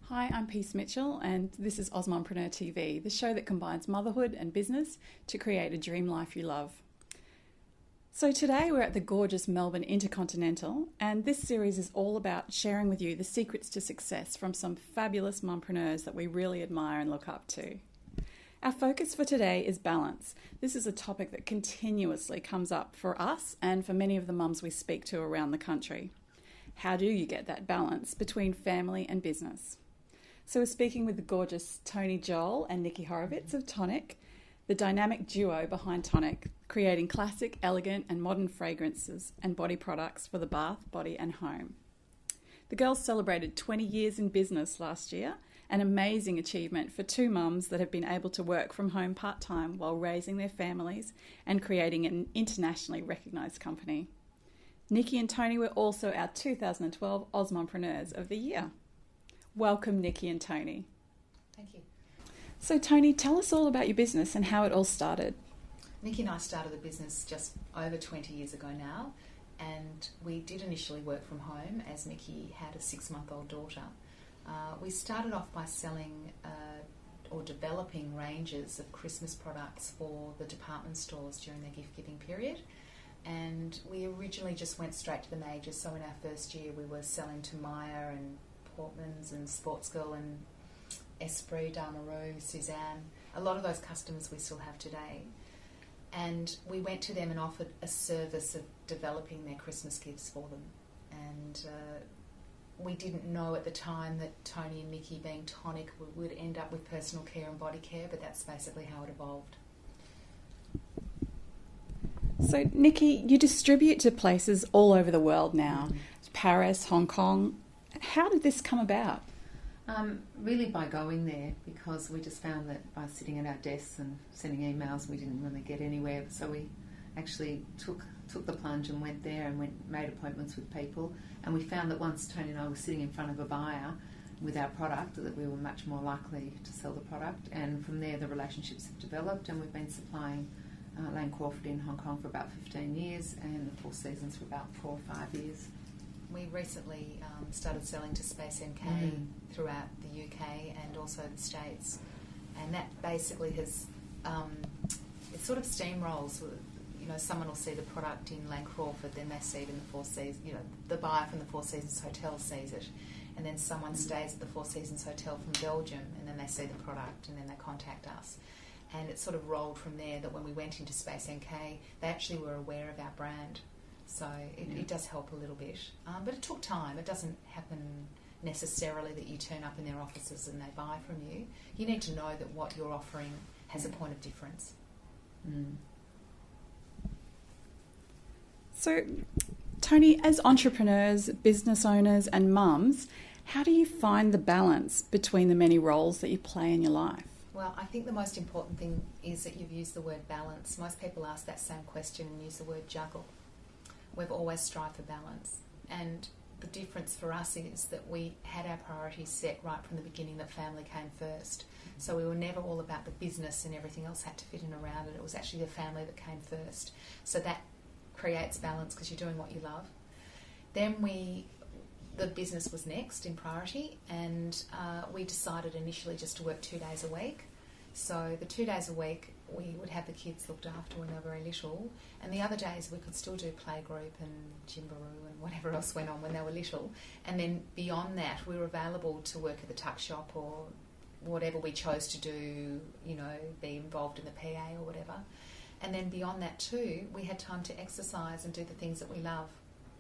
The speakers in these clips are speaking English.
Hi, I'm Peace Mitchell and this is AusMumpreneur TV, the show that combines motherhood and business to create a dream life you love. So today we're at the gorgeous Melbourne Intercontinental, and this series is all about sharing with you the secrets to success from some fabulous mumpreneurs that we really admire and look up to. Our focus for today is balance. This is a topic that continuously comes up for us and for many of the mums we speak to around the country. How do you get that balance between family and business? So we're speaking with the gorgeous Toni and Nikki Horovitz of Tonic, the dynamic duo behind Tonic, creating classic, elegant and modern fragrances and body products for the bath, body and home. The girls celebrated 20 years in business last year, an amazing achievement for two mums that have been able to work from home part-time while raising their families and creating an internationally recognised company. Nikki and Toni were also our 2012 AusMumpreneurs of the Year. Welcome, Nikki and Toni. Thank you. So, Toni, tell us all about your business and how it all started. Nikki and I started the business just over 20 years ago now, and we did initially work from home as Nikki had a 6-month-old daughter. We started off by selling or developing ranges of Christmas products for the department stores during their gift-giving period. And we originally just went straight to the majors, so in our first year we were selling to Myer and Portman's and Sportsgirl and Esprit, Damaru, Suzanne. A lot of those customers we still have today. And we went to them and offered a service of developing their Christmas gifts for them. And we didn't know at the time that Toni and Nikki, being Tonic, would end up with personal care and body care, but that's basically how it evolved. So, Nikki, you distribute to places all over the world now, Paris, Hong Kong. How did this come about? Really by going there, because we just found that by sitting at our desks and sending emails we didn't really get anywhere, so we actually took the plunge and went there and made appointments with people, and we found that once Toni and I were sitting in front of a buyer with our product that we were much more likely to sell the product, and from there the relationships have developed, and we've been supplying Lane Crawford in Hong Kong for about 15 years and the Four Seasons for about 4 or 5 years. We recently started selling to Space NK throughout the UK and also the States, and that basically has it sort of steamrolls. You know, someone will see the product in Lane Crawford, then they see it in the Four Seasons. You know, the buyer from the Four Seasons Hotel sees it, and then someone stays at the Four Seasons Hotel from Belgium, and then they see the product, and then they contact us. And it sort of rolled from there that when we went into Space NK, they actually were aware of our brand. So it does help a little bit. But it took time. It doesn't happen necessarily that you turn up in their offices and they buy from you. You need to know that what you're offering has a point of difference. So, Toni, as entrepreneurs, business owners and mums, how do you find the balance between the many roles that you play in your life? Well, I think the most important thing is that you've used the word balance. Most people ask that same question and use the word juggle. We've always strived for balance, and the difference for us is that we had our priorities set right from the beginning, that family came first. So we were never all about the business and everything else had to fit in around it. It was actually the family that came first. So that creates balance because you're doing what you love. Then the business was next in priority, and we decided initially just to work 2 days a week. So the 2 days a week we would have the kids looked after when they were very little, and the other days we could still do playgroup and Jimbaroo and whatever else went on when they were little. And then beyond that we were available to work at the tuck shop or whatever we chose to do, you know, be involved in the PA or whatever. And then beyond that too, we had time to exercise and do the things that we love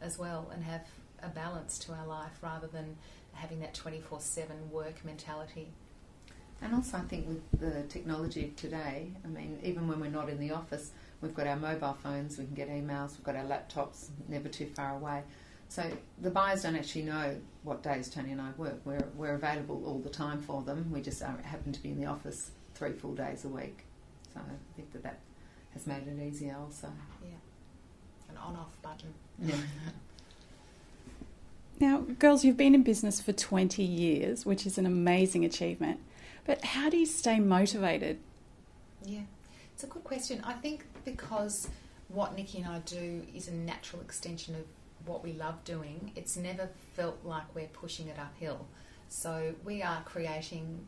as well, and have a balance to our life rather than having that 24/7 work mentality. And also I think with the technology of today, I mean, even when we're not in the office, we've got our mobile phones, we can get emails, we've got our laptops, never too far away. So the buyers don't actually know what days Toni and I work. We're available all the time for them. We just happen to be in the office 3 full days a week. So I think that has made it easier also. Yeah, an on-off button. Yeah. Now, girls, you've been in business for 20 years, which is an amazing achievement. But how do you stay motivated? Yeah, it's a good question. I think because what Nikki and I do is a natural extension of what we love doing, it's never felt like we're pushing it uphill. So we are creating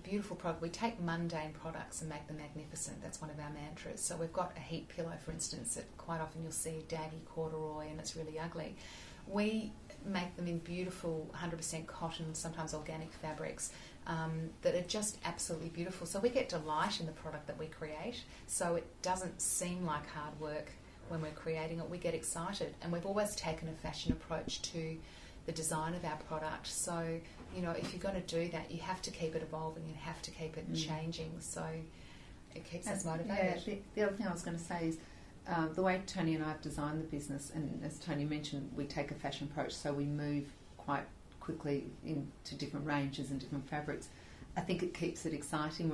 beautiful product. We take mundane products and make them magnificent. That's one of our mantras. So we've got a heat pillow, for instance, that quite often you'll see daggy corduroy and it's really ugly. We make them in beautiful 100% cotton, sometimes organic fabrics that are just absolutely beautiful. So we get delight in the product that we create. So it doesn't seem like hard work when we're creating it. We get excited, and we've always taken a fashion approach to the design of our product. So, you know, if you're going to do that, you have to keep it evolving and have to keep it changing. So it keeps us motivated. Yeah, the other thing I was going to say is the way Toni and I have designed the business, and as Toni mentioned, we take a fashion approach, so we move quite quickly into different ranges and different fabrics. I think it keeps it exciting.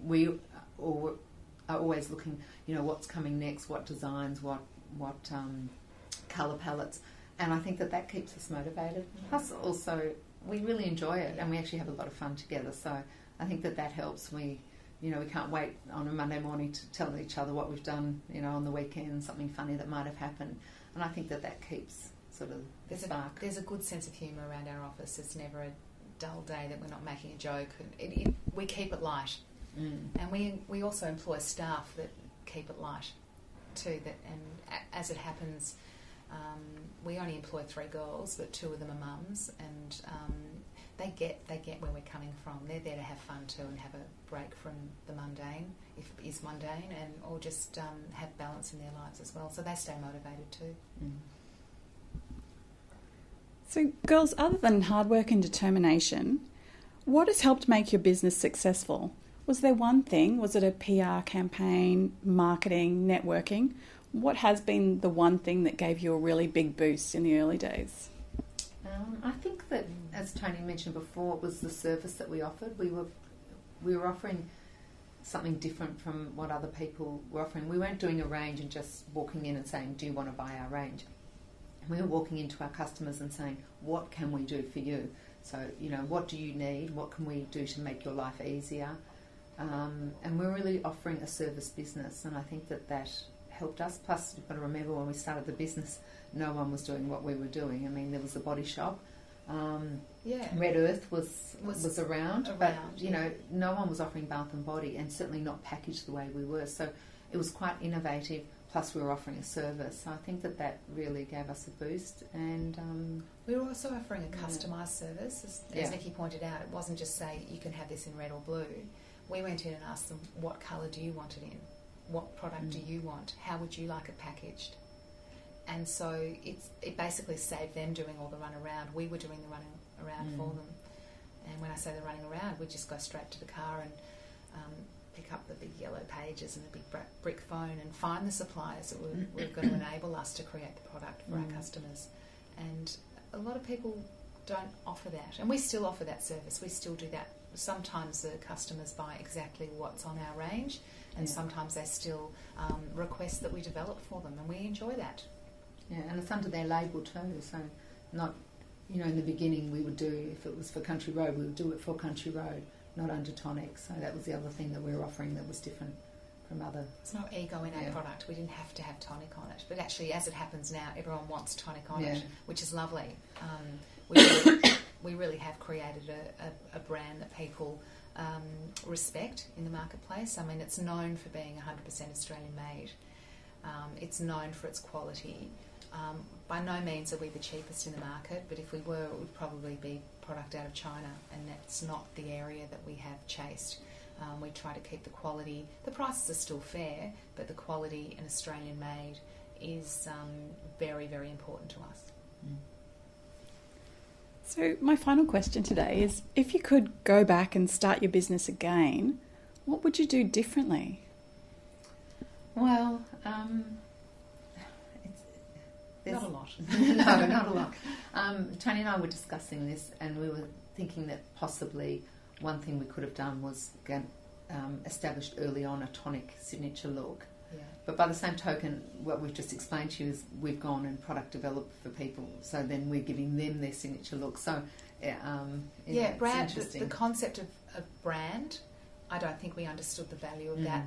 We are always looking, you know, what's coming next, what designs, what colour palettes, and I think that keeps us motivated. Plus, also, we really enjoy it, and we actually have a lot of fun together. So I think that helps. We can't wait on a Monday morning to tell each other what we've done, you know, on the weekend, something funny that might have happened, and I think that keeps sort of the spark. There's a good sense of humour around our office. It's never a dull day that we're not making a joke. We keep it light. And we also employ staff that keep it light too. And as it happens, we only employ 3 girls, but 2 of them are mums, and they get where we're coming from. They're there to have fun too and have a break from the mundane, if it is mundane, or just have balance in their lives as well. So they stay motivated too. So, girls, other than hard work and determination, what has helped make your business successful? Was there one thing? Was it a PR campaign, marketing, networking? What has been the one thing that gave you a really big boost in the early days? I think that, as Toni mentioned before, it was the service that we offered. We were offering something different from what other people were offering. We weren't doing a range and just walking in and saying, do you want to buy our range? We were walking into our customers and saying, what can we do for you? So, you know, what do you need? What can we do to make your life easier? And we're really offering a service business, and I think that helped us. Plus, you've got to remember, when we started the business, no one was doing what we were doing. I mean, there was a body shop. Red Earth was around, but you know, no one was offering bath and body, and certainly not packaged the way we were. So it was quite innovative. Plus, we were offering a service. So I think that really gave us a boost. And we were also offering a customised service, as Nikki pointed out. It wasn't just say you can have this in red or blue. We went in and asked them, what colour do you want it in? What product do you want? How would you like it packaged? And so it basically saved them doing all the run around. We were doing the running around for them. And when I say the running around, we'd just go straight to the car and pick up the big yellow pages and the big brick phone and find the suppliers that were going to enable us to create the product for our customers. And a lot of people don't offer that. And we still offer that service. We still do that. Sometimes the customers buy exactly what's on our range, and sometimes they still request that we develop for them, and we enjoy that. Yeah, and it's under their label too, so not, you know, in the beginning we would do, if it was for Country Road, we would do it for Country Road, not under Tonic. So that was the other thing that we were offering that was different from other. It's not ego in our product. We didn't have to have Tonic on it, but actually, as it happens now, everyone wants Tonic on it, which is lovely. We really have created a brand that people respect in the marketplace. I mean, it's known for being 100% Australian made. It's known for its quality. By no means are we the cheapest in the market, but if we were, it would probably be product out of China, and that's not the area that we have chased. We try to keep the quality. The prices are still fair, but the quality in Australian made is very, very important to us. So my final question today is, if you could go back and start your business again, what would you do differently? Well, not a lot. No, not a lot. Toni and I were discussing this, and we were thinking that possibly one thing we could have done was established early on a Tonic signature look. Yeah. But by the same token, what we've just explained to you is we've gone and product developed for people, so then we're giving them their signature look. So, brand. The concept of brand, I don't think we understood the value of that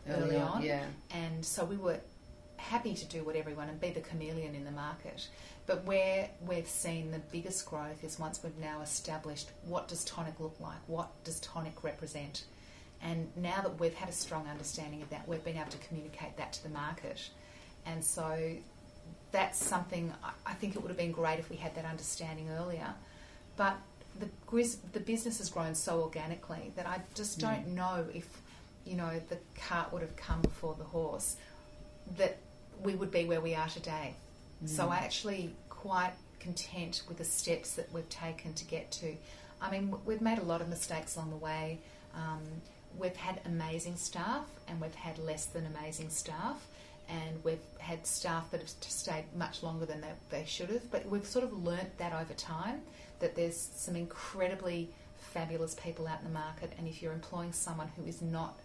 early on. Yeah. And so we were happy to do what everyone and be the chameleon in the market. But where we've seen the biggest growth is once we've now established what does Tonic look like, what does Tonic represent. And now that we've had a strong understanding of that, we've been able to communicate that to the market. And so that's something, I think it would have been great if we had that understanding earlier. But the business has grown so organically that I just don't know if, you know, the cart would have come before the horse, that we would be where we are today. So I'm actually quite content with the steps that we've taken to get to. I mean, we've made a lot of mistakes along the way. We've had amazing staff and we've had less than amazing staff, and we've had staff that have stayed much longer than they should have, but we've sort of learnt that over time, that there's some incredibly fabulous people out in the market, and if you're employing someone who is not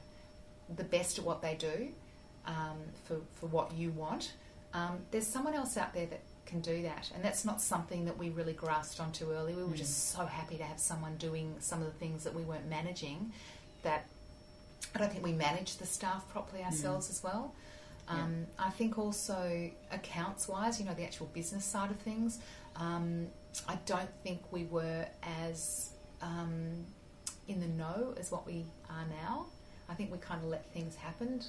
the best at what they do for what you want, there's someone else out there that can do that. And that's not something that we really grasped onto early. We were just so happy to have someone doing some of the things that we weren't managing, that I don't think we managed the staff properly ourselves as well. I think also accounts-wise, you know, the actual business side of things, I don't think we were as in the know as what we are now. I think we kind of let things happen.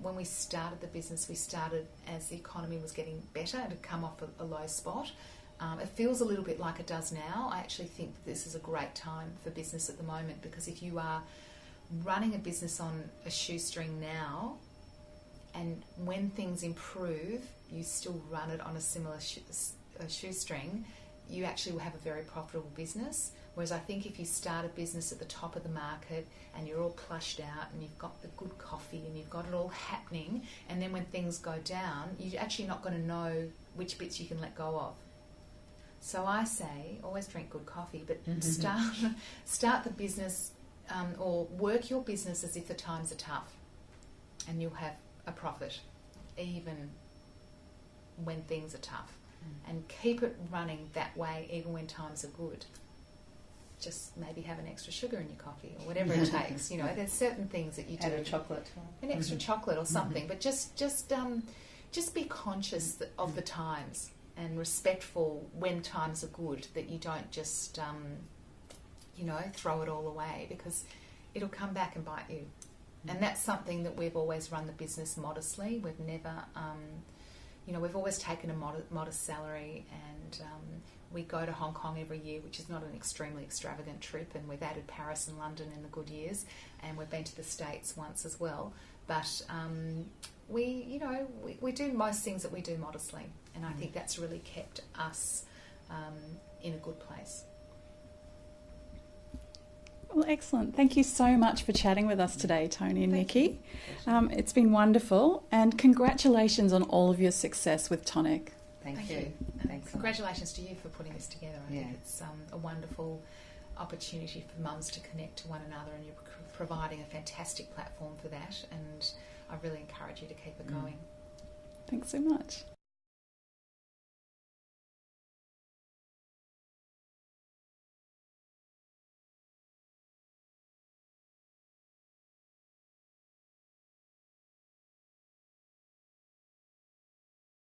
When we started the business, we started as the economy was getting better and had come off a low spot. It feels a little bit like it does now. I actually think that this is a great time for business at the moment, because if you are running a business on a shoestring now, and when things improve, you still run it on a similar shoestring, you actually will have a very profitable business. Whereas I think if you start a business at the top of the market and you're all plushed out and you've got the good coffee and you've got it all happening, and then when things go down, you're actually not going to know which bits you can let go of. So I say, always drink good coffee, but start the business or work your business as if the times are tough, and you'll have a profit even when things are tough. And keep it running that way even when times are good. Just maybe have an extra sugar in your coffee or whatever it takes. You know, there's certain things that you do. Add a chocolate. An extra chocolate or something. But just be conscious of the times and respectful when times are good, that you don't just, you know, throw it all away, because it'll come back and bite you. And that's something that we've always run the business modestly. We've never... you know, we've always taken a modest salary, and we go to Hong Kong every year, which is not an extremely extravagant trip, and we've added Paris and London in the good years, and we've been to the States once as well. But we do most things that we do modestly, and I think that's really kept us in a good place. Well, excellent. Thank you so much for chatting with us today, Toni and Nikki. It's been wonderful, and congratulations on all of your success with Tonic. Thank you. Thanks. Congratulations to you for putting this together. I think it's a wonderful opportunity for mums to connect to one another, and you're providing a fantastic platform for that, and I really encourage you to keep it going. Thanks so much.